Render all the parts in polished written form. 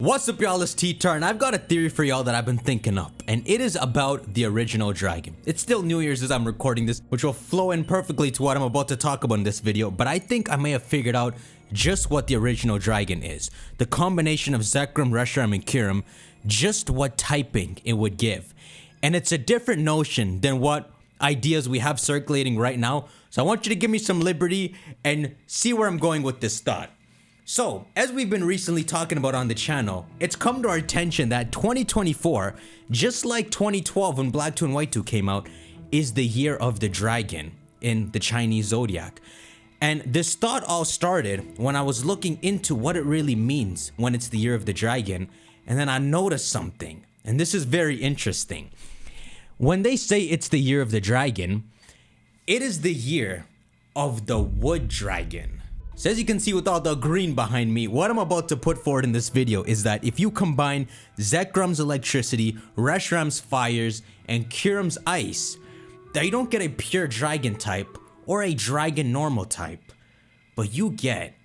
What's up, y'all? It's T-Tar, and I've got a theory for y'all that I've been thinking up, and it is about the original dragon. It's still New Year's as I'm recording this, which will flow in perfectly to what I'm about to talk about in this video, but I think I may have figured out just what the original dragon is. The combination of Zekrom, Reshiram, and Kyurem, just what typing it would give. And it's a different notion than what ideas we have circulating right now, so I want you to give me some liberty and see where I'm going with this thought. So, as we've been recently talking about on the channel, it's come to our attention that 2024, just like 2012 when Black 2 and White 2 came out, is the year of the dragon in the Chinese zodiac. And this thought all started when I was looking into what it really means when it's the year of the dragon, and then I noticed something, and this is very interesting. When they say it's the year of the dragon, it is the year of the wood dragon. So as you can see with all the green behind me, what I'm about to put forward in this video is that if you combine Zekrom's electricity, Reshiram's fires, and Kyurem's ice, that you don't get a pure dragon type or a dragon normal type, but you get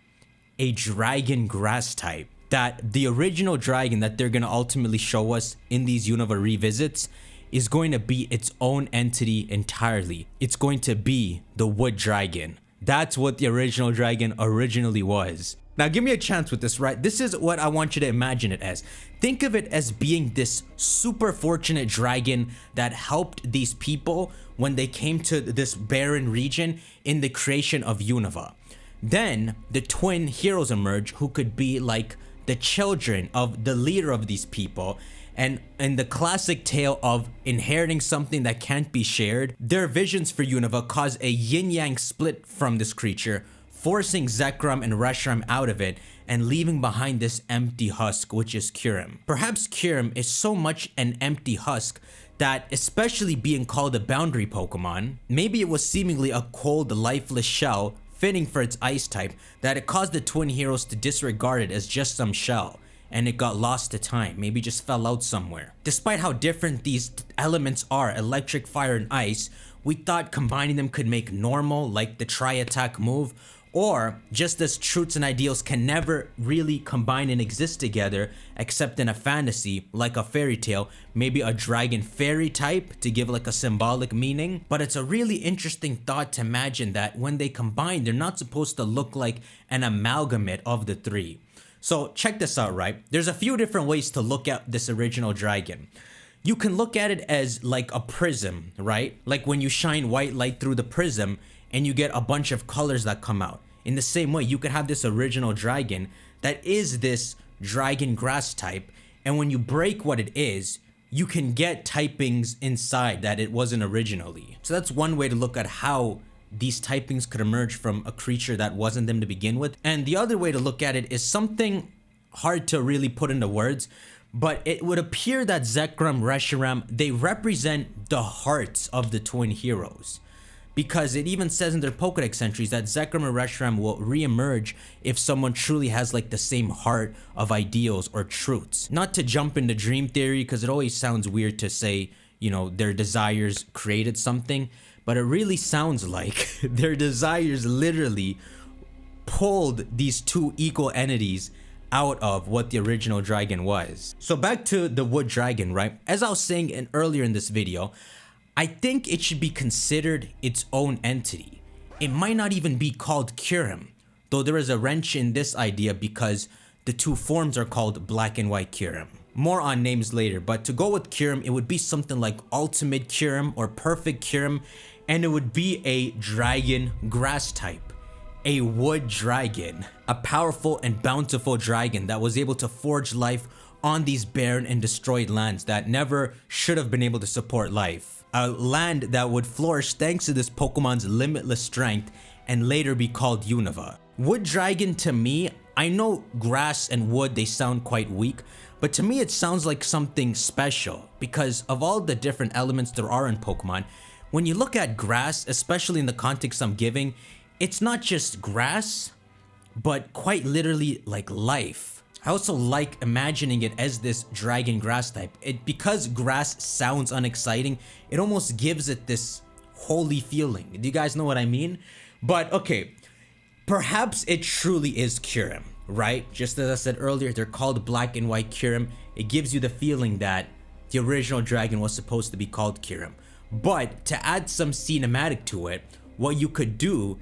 a dragon grass type. That the original dragon that they're going to ultimately show us in these Unova revisits is going to be its own entity entirely. It's going to be the wood dragon. That's what the original dragon originally was. Now give me a chance with this, right? This is what I want you to imagine it as. Think of it as being this super fortunate dragon that helped these people when they came to this barren region in the creation of Unova. Then the twin heroes emerge who could be like the children of the leader of these people. And in the classic tale of inheriting something that can't be shared, their visions for Unova cause a yin-yang split from this creature, forcing Zekrom and Reshiram out of it and leaving behind this empty husk, which is Kyurem. Perhaps Kyurem is so much an empty husk that, especially being called a boundary Pokemon, maybe it was seemingly a cold, lifeless shell fitting for its ice type, that it caused the twin heroes to disregard it as just some shell. And it got lost to time, maybe just fell out somewhere. Despite how different these elements are, electric, fire, and ice, we thought combining them could make normal, like the tri-attack move, or just as truths and ideals can never really combine and exist together except in a fantasy, like a fairy tale, maybe a dragon fairy type to give like a symbolic meaning. But it's a really interesting thought to imagine that when they combine, they're not supposed to look like an amalgamate of the three. So check this out, right? There's a few different ways to look at this original dragon. You can look at it as like a prism, right? Like when you shine white light through the prism and you get a bunch of colors that come out. In the same way, you could have this original dragon that is this dragon grass type. And when you break what it is, you can get typings inside that it wasn't originally. So that's one way to look at how these typings could emerge from a creature that wasn't them to begin with. And the other way to look at it is something hard to really put into words, but it would appear that Zekrom, Reshiram, they represent the hearts of the twin heroes. Because it even says in their Pokedex entries that Zekrom and Reshiram will re-emerge if someone truly has like the same heart of ideals or truths. Not to jump into dream theory, because it always sounds weird to say, you know, their desires created something. But it really sounds like their desires literally pulled these two equal entities out of what the original dragon was. So back to the wood dragon, right? As I was saying earlier in this video, I think it should be considered its own entity. It might not even be called Kyurem, though there is a wrench in this idea because the two forms are called Black and White Kyurem. More on names later, but to go with Kyurem, it would be something like Ultimate Kyurem or Perfect Kyurem, and it would be a dragon grass type, a wood dragon, a powerful and bountiful dragon that was able to forge life on these barren and destroyed lands that never should have been able to support life. A land that would flourish thanks to this Pokemon's limitless strength and later be called Unova. Wood dragon, to me, I know grass and wood, they sound quite weak, but to me it sounds like something special because of all the different elements there are in Pokemon. When you look at grass, especially in the context I'm giving, it's not just grass, but quite literally like life. I also like imagining it as this dragon grass type. Because grass sounds unexciting, it almost gives it this holy feeling. Do you guys know what I mean? But okay, perhaps it truly is Kyurem. right? Just as I said earlier, they're called Black and White Kyurem. It gives you the feeling that the original dragon was supposed to be called Kyurem. But to add some cinematic to it, what you could do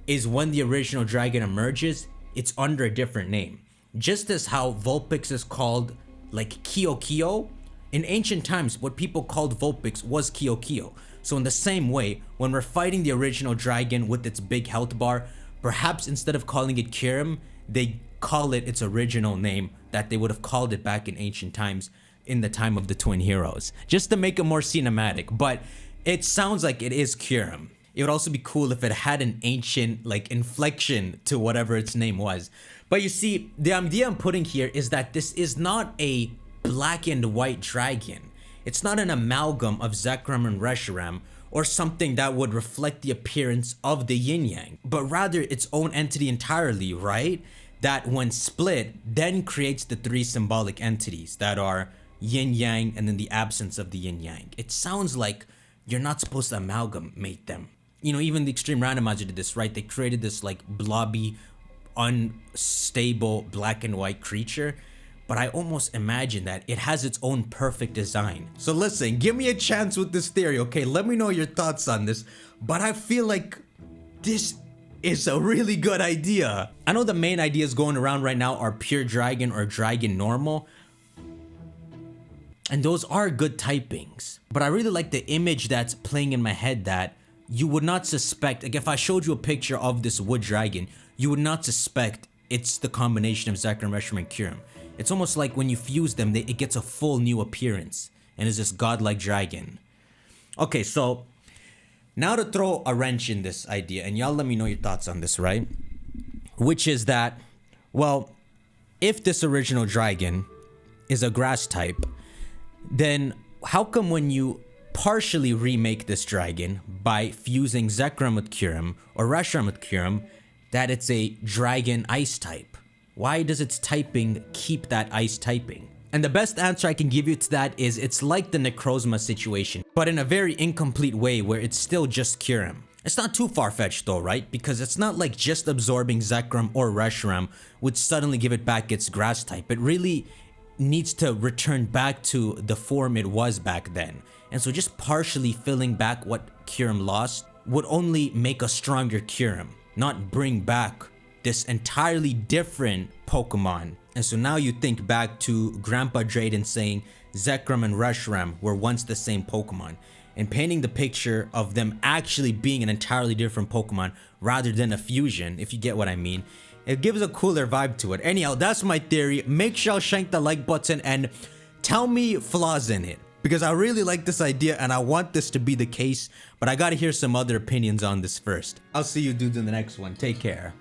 is when the original dragon emerges, it's under a different name. Just as how Vulpix is called like Kyo, in ancient times, what people called Vulpix was Kyo. So in the same way, when we're fighting the original dragon with its big health bar, perhaps instead of calling it Kyurem, they call it its original name that they would have called it back in ancient times in the time of the twin heroes, just to make it more cinematic. But it sounds like it is Kyurem. It would also be cool if it had an ancient like inflection to whatever its name was. But you see, the idea I'm putting here is that this is not a black and white dragon. It's not an amalgam of Zekrom and Reshiram or something that would reflect the appearance of the Yin Yang, but rather its own entity entirely, right? That when split, then creates the three symbolic entities that are Yin Yang and then the absence of the Yin Yang. It sounds like you're not supposed to amalgamate them. You know, even the Extreme Randomizer did this, right? They created this like blobby, unstable black and white creature, but I almost imagine that it has its own perfect design. So listen, give me a chance with this theory, okay? Let me know your thoughts on this, but I feel like this is a really good idea. I know the main ideas going around right now are Pure Dragon or Dragon Normal, and those are good typings, but I really like the image that's playing in my head that you would not suspect, like if I showed you a picture of this wood dragon, you would not suspect it's the combination of Zekrom, Reshiram, and Kyurem. It's almost like when you fuse them, it gets a full new appearance and is this godlike dragon. Okay, so now to throw a wrench in this idea, and y'all let me know your thoughts on this, right? Which is that, well, if this original dragon is a grass type, then how come when you partially remake this dragon by fusing Zekrom with Kyurem or Reshiram with Kyurem, that it's a dragon ice type? Why does its typing keep that ice typing? And the best answer I can give you to that is it's like the Necrozma situation, but in a very incomplete way where it's still just Kyurem. It's not too far-fetched though, right? Because it's not like just absorbing Zekrom or Reshiram would suddenly give it back its grass type. It really needs to return back to the form it was back then. And so just partially filling back what Kyurem lost would only make a stronger Kyurem, not bring back this entirely different Pokemon. And so now you think back to Grandpa Drayden saying Zekrom and Reshiram were once the same Pokemon, and painting the picture of them actually being an entirely different Pokemon rather than a fusion, if you get what I mean. It gives a cooler vibe to it. Anyhow, that's my theory. Make sure you shank the like button and tell me flaws in it, because I really like this idea and I want this to be the case, but I gotta hear some other opinions on this first. I'll see you dudes in the next one. Take care.